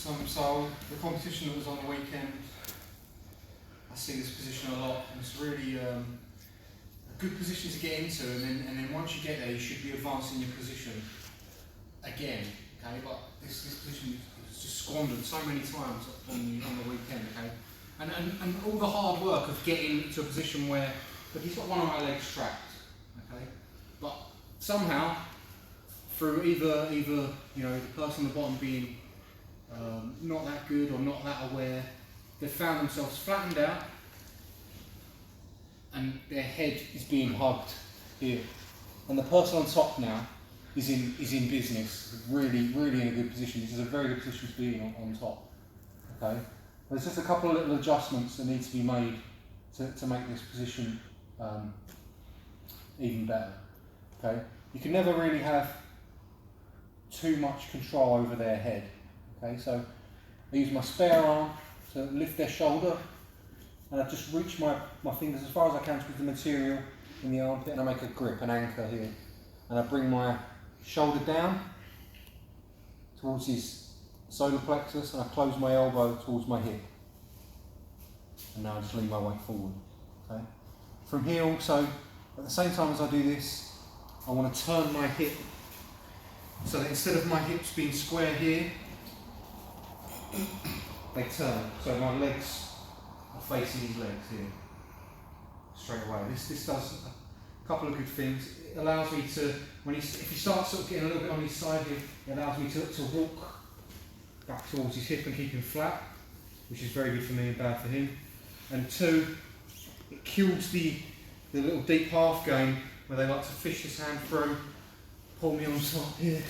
So the competition that was on the weekend, I see this position a lot, and it's really a good position to get into, and then once you get there, you should be advancing your position again. Okay, but this position is just squandered so many times on the weekend. Okay, and all the hard work of getting to a position where, but he's got one of my legs trapped. Okay, but somehow through either you know, the person on the bottom being not that good or not that aware, they found themselves flattened out and their head is being hugged here. And the person on top now is in business, really in a good position. This is a very good position to be in on top. Okay? There's just a couple of little adjustments that need to be made to make this position even better. Okay? You can never really have too much control over their head. Okay, so I use my spare arm to lift their shoulder, and I just reach my fingers as far as I can towards the material in the armpit, and I make a grip, an anchor here, and I bring my shoulder down towards his solar plexus, and I close my elbow towards my hip, and now I just lean my weight forward. Okay. From here also, at the same time as I do this, I want to turn my hip so that instead of my hips being square here, they turn. So my legs are facing his legs here, straight away. This does a couple of good things. It allows me to, if he starts sort of getting a little bit on his side here, it allows me to walk back towards his hip and keep him flat, which is very good for me and bad for him. And two, it kills the little deep half game where they like to fish this hand through, pull me on top here,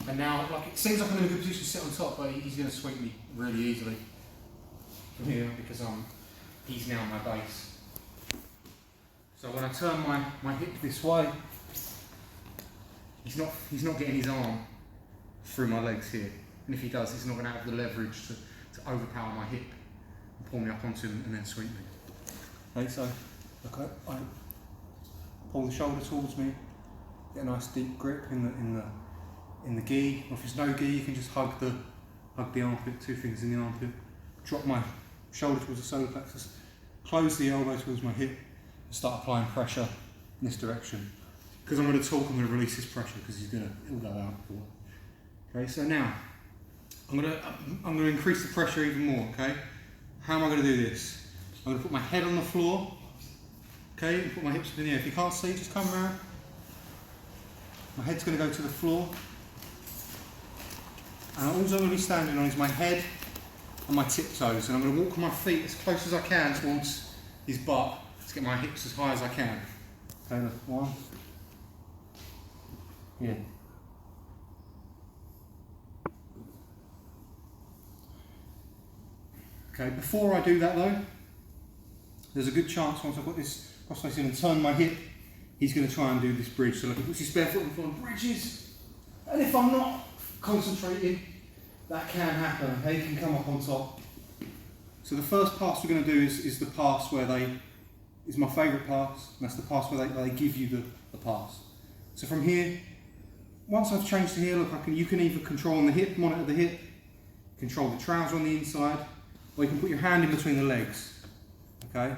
and now like it seems like I'm in a good position to sit on top, but he's going to sweep me really easily from here because he's now my base. So when I turn my hip this way, he's not getting his arm through my legs here, and if he does, he's not going to have the leverage to overpower my hip and pull me up onto him and then sweep me. Okay, so look, I pull the shoulder towards me. Get a nice deep grip in the gi. Or if there's no gi, you can just hug the armpit, two fingers in the armpit. Drop my shoulder towards the solar plexus. Close the elbow towards my hip and start applying pressure in this direction. Because I'm going to talk, I'm going to release this pressure because it'll go out. Okay, so now I'm going to increase the pressure even more. Okay, how am I going to do this? I'm going to put my head on the floor. Okay, and put my hips up in the air. If you can't see, just come around. My head's going to go to the floor, and all I'm going to be standing on is my head and my tiptoes, and I'm going to walk my feet as close as I can towards his butt to get my hips as high as I can. Okay, look, one, yeah. Okay, before I do that though, there's a good chance once I've got this crossface in and turn my hip, he's going to try and do this bridge. So look, he puts his bare foot on the floor and bridges. And if I'm not concentrating, that can happen. Okay, he can come up on top. So the first pass we're going to do is the pass where is my favourite pass. And that's the pass where they give you the pass. So from here, once I've changed to here, look, you can either control on the hip, monitor the hip, control the trouser on the inside, or you can put your hand in between the legs. Okay.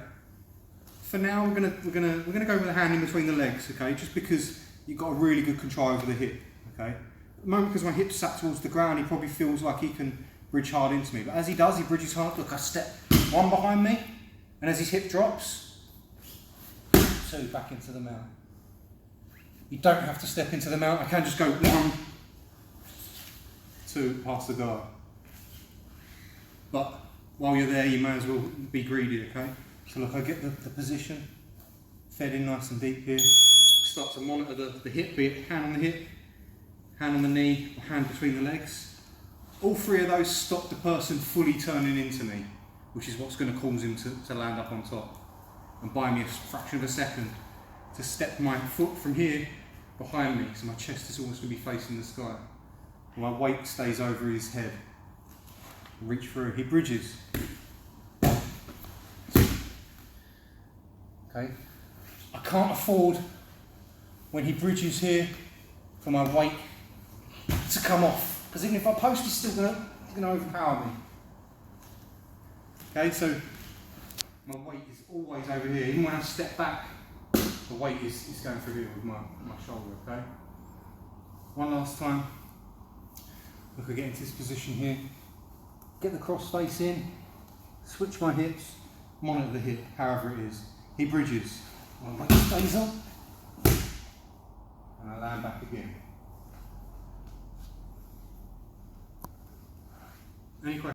For now, we're gonna go with a hand in between the legs, okay? Just because you've got a really good control over the hip, okay? At the moment, because my hip's sat towards the ground, he probably feels like he can bridge hard into me. But as he does, he bridges hard. Look, I step one behind me, and as his hip drops, two back into the mount. You don't have to step into the mount. I can just go one, two, past the guard. But while you're there, you may as well be greedy, okay? So look, I get the position, fed in nice and deep here. Start to monitor the hip, be it hand on the hip, hand on the knee, or hand between the legs. All three of those stop the person fully turning into me, which is what's going to cause him to land up on top and buy me a fraction of a second to step my foot from here behind me, so my chest is always going to be facing the sky. And my weight stays over his head. Reach through, he bridges. Okay. I can't afford, when he bridges here, for my weight to come off. Because even if I post, he's still going to going to overpower me. Okay, so my weight is always over here. Even when I step back, the weight is going through here with my shoulder, okay? One last time. Look, I get into this position here. Get the cross face in, switch my hips, monitor the hip, however it is. He bridges. My weight stays up. And I land back again. Any questions?